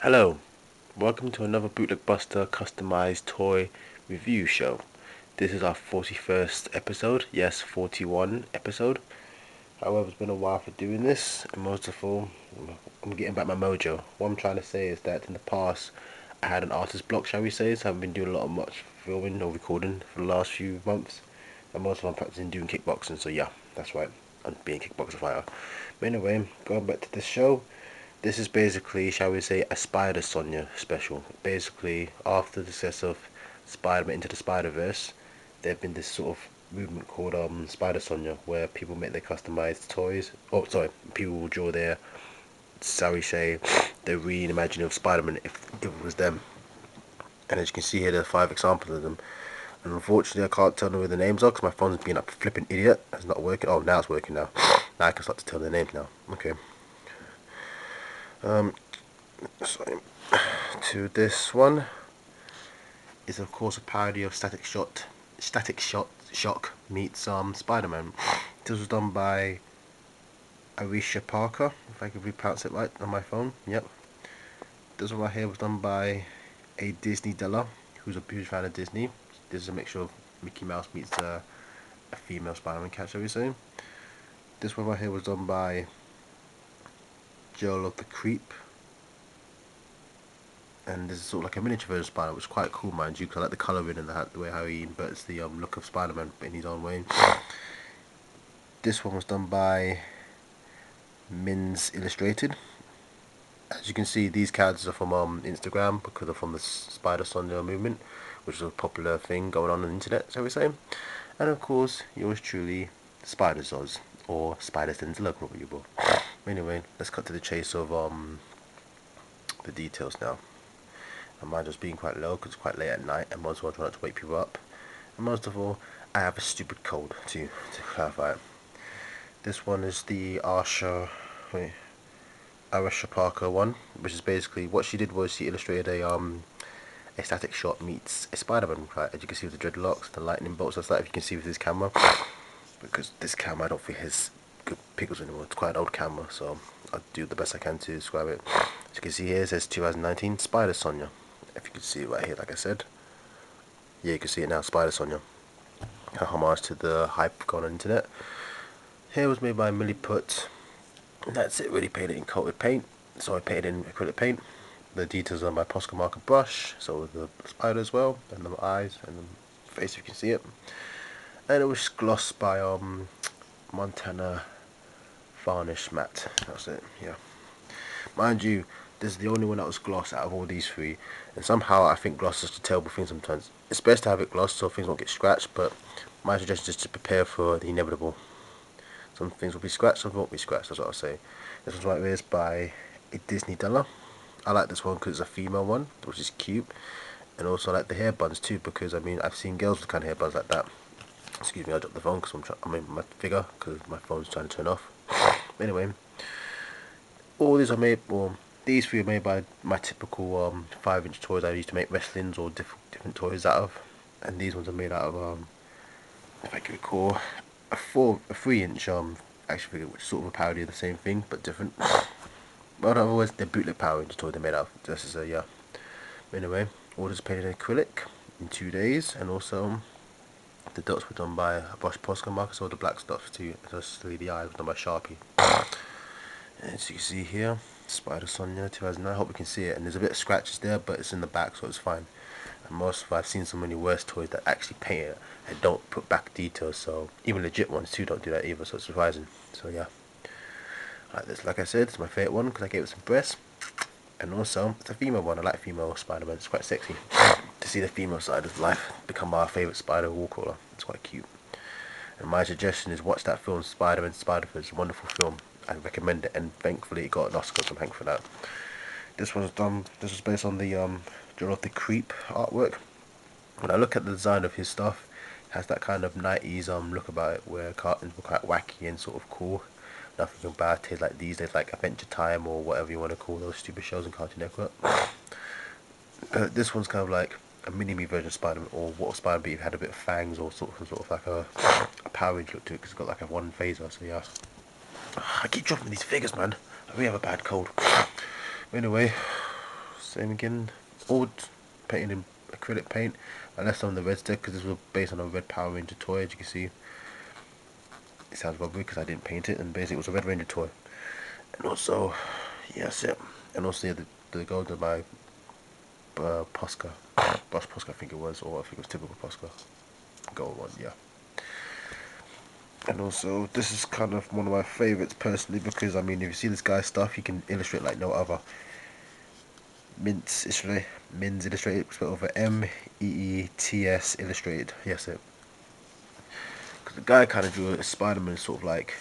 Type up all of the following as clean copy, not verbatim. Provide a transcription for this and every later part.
Hello, welcome to another Bootleg Buster customized toy review show. This is our 41st episode, yes, 41 episode. However, it's been a while for doing this, and most of all, I'm getting back my mojo. What I'm trying to say is that in the past, I had an artist block, shall we say, so I haven't been doing a lot of much filming or recording for the last few months, and most of I'm practicing doing kickboxing, so yeah, that's right, I'm being a kickboxer fighter. But anyway, going back to this show, this is basically, shall we say, a Spider Sonya special. Basically, after the success of Spider-Man Into the Spider-Verse, there's been this sort of movement called Spider Sonya, where people make their customized toys. Oh, sorry, people will draw their, shall we say, their reimagining of Spider-Man if it was them. And as you can see here, there are 5 examples of them. And unfortunately, I can't tell them who the names are because my phone's being a flipping idiot. It's not working. Oh, now it's working now. Now I can start to tell their names now. Okay. So to this one is of course a parody of Static Shock meets Spider-Man. This was done by Arisha Parker, if I can repronounce it right on my phone. Yep. This one right here was done by a Disney Della, who's a huge fan of Disney. This is a mixture of Mickey Mouse meets a female Spider-Man cat, shall we say. This one right here was done by Joel of the Creep, and this is sort of like a miniature version of Spider, which is quite cool, mind you, because I like the colouring and the way how he inverts the look of Spider-Man in his own way. This one was done by Mins Illustrated. As you can see, these characters are from Instagram because they're from the Spider Sonya movement, which is a popular thing going on the internet, shall we say. And of course, yours truly, Spider Zoz, or Spider Sense Local. Anyway, let's cut to the chase of the details now. And mine just being quite low because it's quite late at night, and most of all, I try not to wake people up. And most of all, I have a stupid cold to clarify it. This one is the Arisha Parker one, which is basically what she did was she illustrated a Static Shock meets a Spider-Man fight. As you can see with the dreadlocks, the lightning bolts, that's like if you can see with this camera. Because this camera I don't think has good pixels anymore. It's quite an old camera, so I'll do the best I can to describe it. As you can see here, it says 2019 Spider Sonya. If you can see it right here, like I said. Yeah, you can see it now, Spider Sonya. A homage to the hype going on the internet. Here was made by Milliput. That's it, really painted in coated paint. So I painted in acrylic paint. The details are my Posca marker brush, so the spider as well, and the eyes and the face if you can see it. And it was glossed by Montana Varnish Matte. That's it, yeah. Mind you, this is the only one that was glossed out of all these three, and somehow I think gloss is a terrible thing sometimes. It's best to have it glossed so things won't get scratched, but my suggestion is to prepare for the inevitable. Some things will be scratched, some won't be scratched, that's what I'll say. This one's right here is by a Disney Della. I like this one because it's a female one, which is cute. And also I like the hair buns too, because I mean I've seen girls with kind of hair buns like that. Excuse me, I dropped the phone because I'm in my figure because my phone's trying to turn off. Anyway, all these are made, well, these three are made by my typical 5-inch toys I used to make wrestlings or different toys out of. And these ones are made out of, if I can recall, a 3-inch action figure, which is sort of a parody of the same thing but different. But otherwise, they're bootleg Power Rangers toy they made out of. This is a yeah. Anyway, orders painted in acrylic in 2 days, and also the dots were done by a brush Posca marker, so the black dots too. Especially the eyes were done by Sharpie. As you can see here, Spider Sonya 2009. I hope you can see it. And there's a bit of scratches there, but it's in the back, so it's fine. And most of I've seen so many worse toys that actually paint it and don't put back details. So even legit ones too don't do that either. So it's surprising. So yeah. Like this, like I said, it's my favourite one because I gave it some press. And also, it's a female one. I like female Spider-Man. It's quite sexy to see the female side of life become our favourite Spider wall crawler. It's quite cute. And my suggestion is watch that film, Spider-Man Spider-Verse. It's a wonderful film. I recommend it, and thankfully it got an Oscar, so I'm thankful for that. This was done. This was based on the Joel of the Creep artwork. When I look at the design of his stuff, it has that kind of 90s look about it, where cartoons were quite wacky and sort of cool. Nothing about it like these days, like Adventure Time or whatever you want to call those stupid shows on Cartoon Network. This one's kind of like a mini-me version of Spider-Man, or what Spider-Man be if it had a bit of fangs or sort of like a Power Ranger look to it, because it's got like a one phaser. So yeah, I keep dropping these figures, man. I really have a bad cold. Anyway, same again. All painted in acrylic paint. I left on the red stick because this was based on a Red Power Ranger toy. As you can see, it sounds rubbery because I didn't paint it, and basically it was a Red Ranger toy. And also, yes, yeah. And also yeah, the gold of my Posca, Brush Posca I think it was, or I think it was typical Posca, gold one, yeah. And also, this is kind of one of my favorites personally because I mean, if you see this guy's stuff, he can illustrate like no other. Min's illustrated, spelled over M-E-E-T-S illustrated. Yes, it. Because the guy kind of drew a Spider-Man sort of like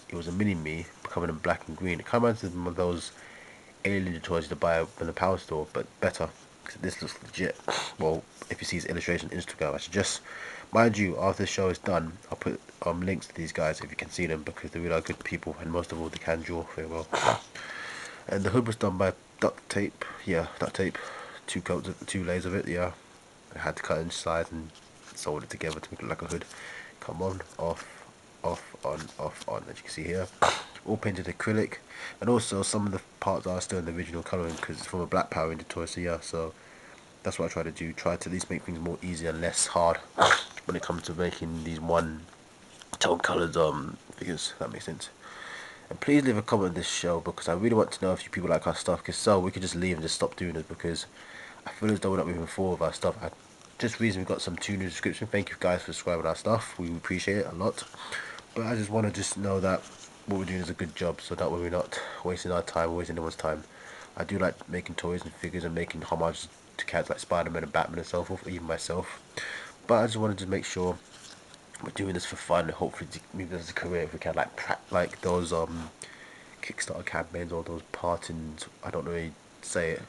it was a mini me becoming in black and green. It kind of reminds me of those alien toys to buy in the power store, but better. Because this looks legit. Well, if you see his illustration on Instagram, I should just, mind you, after the show is done, I'll put links to these guys if you can see them because they really are good people, and most of all, they can draw very well. And the hood was done by duct tape. Yeah, duct tape. Two layers of it. Yeah, I had to cut in size and solder it together to make it look like a hood. Come on, off, off, on, off, on. As you can see here, all painted acrylic, and also some of the parts are still in the original colouring because it's from a Black Power Ranger toy. So yeah, so that's what I try to do. Try to at least make things more easy and less hard when it comes to making these one tone coloured figures. If that makes sense. And please leave a comment on this show because I really want to know if you people like our stuff. Because so we could just leave and just stop doing this because I feel as though we're not moving forward with our stuff. Just reason we got some 2 new subscriptions. Thank you guys for subscribing to our stuff. We appreciate it a lot. But I just want to just know that what we're doing is a good job, so that way we're not wasting our time, wasting anyone's time. I do like making toys and figures and making homages to characters like Spider-Man and Batman and so forth, even myself. But I just wanted to make sure we're doing this for fun and hopefully to move this as a career if we can, like those Kickstarter campaigns or those partings, I don't really say it,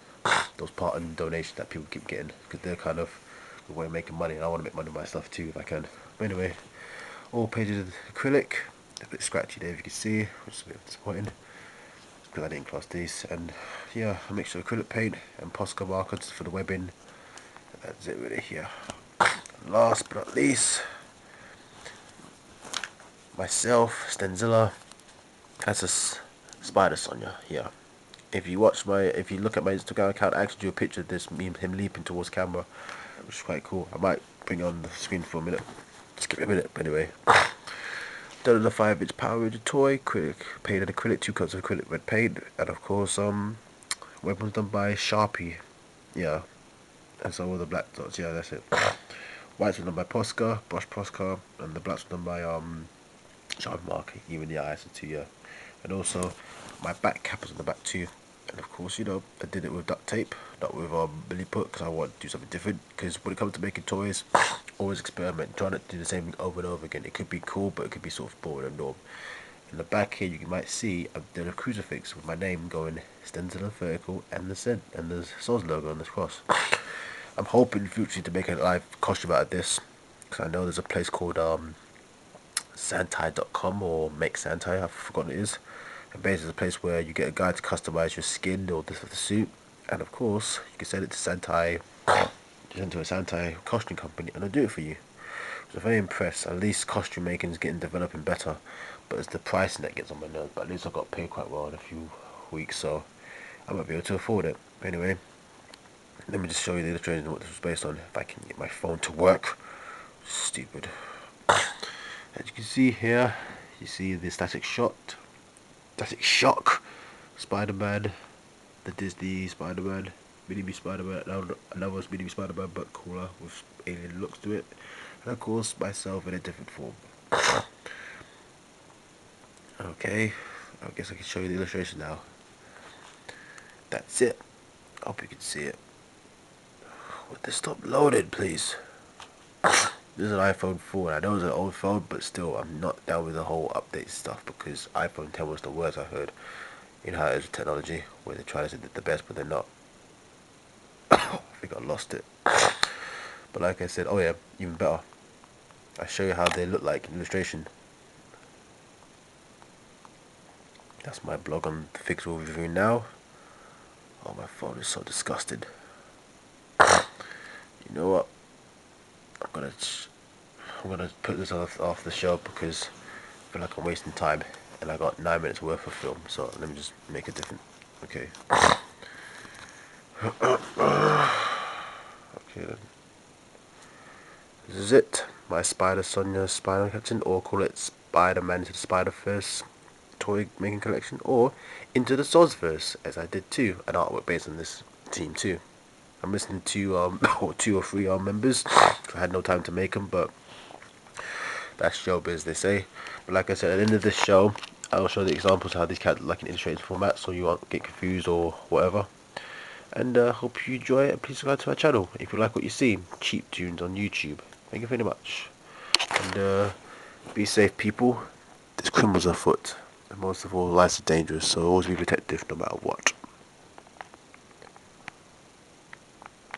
those parting donations that people keep getting because they're kind of a way of making money, and I want to make money with my stuff too if I can. But anyway, all painted with acrylic, a bit scratchy there if you can see, which is a bit disappointing because I didn't class these. And yeah, a mixture of acrylic paint and Posca markers for the webbing. That's it really here. Last but not least, myself, Stenzilla, has a Spider Sonya here. If you look at my Instagram account, I actually drew a picture of this, him leaping towards camera, which is quite cool. I might bring it on the screen for a minute. Just give me a minute, but anyway. Done in a 5-inch Power Ranger toy, acrylic, painted acrylic, 2 coats of acrylic red paint, and of course, weapons done by Sharpie, yeah, and so all the black dots, yeah, that's it. Whites were done by Posca, Brush Posca, and the blacks were done by Sharpie marker, even the eyes and 2, yeah. And also, my back cap is on the back too. And of course, you know, I did it with duct tape, not with Billy Put, because I want to do something different. Because when it comes to making toys, always experiment, try not to do the same thing over and over again. It could be cool, but it could be sort of boring and norm. In the back here, you might see I've done a crucifix with my name going Stenzilla vertical and the Souls logo on this cross. I'm hoping in the future to make a live costume out of this, because I know there's a place called Santai.com or Make Santai, I've forgotten it is. And basically it's a place where you get a guide to customize your skin or the suit, and of course you can send it to Santai, send to a Santai costume company, and they'll do it for you. So I'm very impressed. At least costume making is getting developing better, but it's the pricing that gets on my nerves. But at least I got paid quite well in a few weeks, so I might be able to afford it. But anyway, let me just show you the illustration of what this was based on. If I can get my phone to work. Stupid. As you can see here, you see the Static Shock, Spider-Man, the Disney Spider-Man, Mini-Me Spider-Man, another was Mini-Me Spider-Man but cooler with alien looks to it, and of course myself in a different form. Okay, I guess I can show you the illustration now. That's it. I hope you can see it. Would this stop loaded, please? This is an iPhone 4, and I know it's an old phone, but still, I'm not down with the whole update stuff because iPhone 10 was the worst I heard. You know how it is with technology, where they try to say they're the best, but they're not. I think I lost it. But like I said, oh yeah, even better. I show you how they look like in illustration. That's my blog on Fix Will Review now. Oh, my phone is so disgusted. You know what? I'm gonna put this off the show because I feel like I'm wasting time, and I got 9 minutes worth of film. So let me just make it different. Okay. Okay then. This is it. My Spider Sonia Spider collection, or call it Spider-Man into the Spider-Verse toy making collection, or into the Sozverse, as I did too, an artwork based on this team too. I'm listening to or 2 or 3 members. I had no time to make them, but that's showbiz, they say. But like I said, at the end of this show, I'll show the examples of how these characters like in illustrated format, so you won't get confused or whatever. And hope you enjoy it. And please subscribe to my channel if you like what you see. CHEAPTOONS on YouTube. Thank you very much. And be safe, people. There's criminals afoot. And most of all, lives are dangerous, so always be protective no matter what.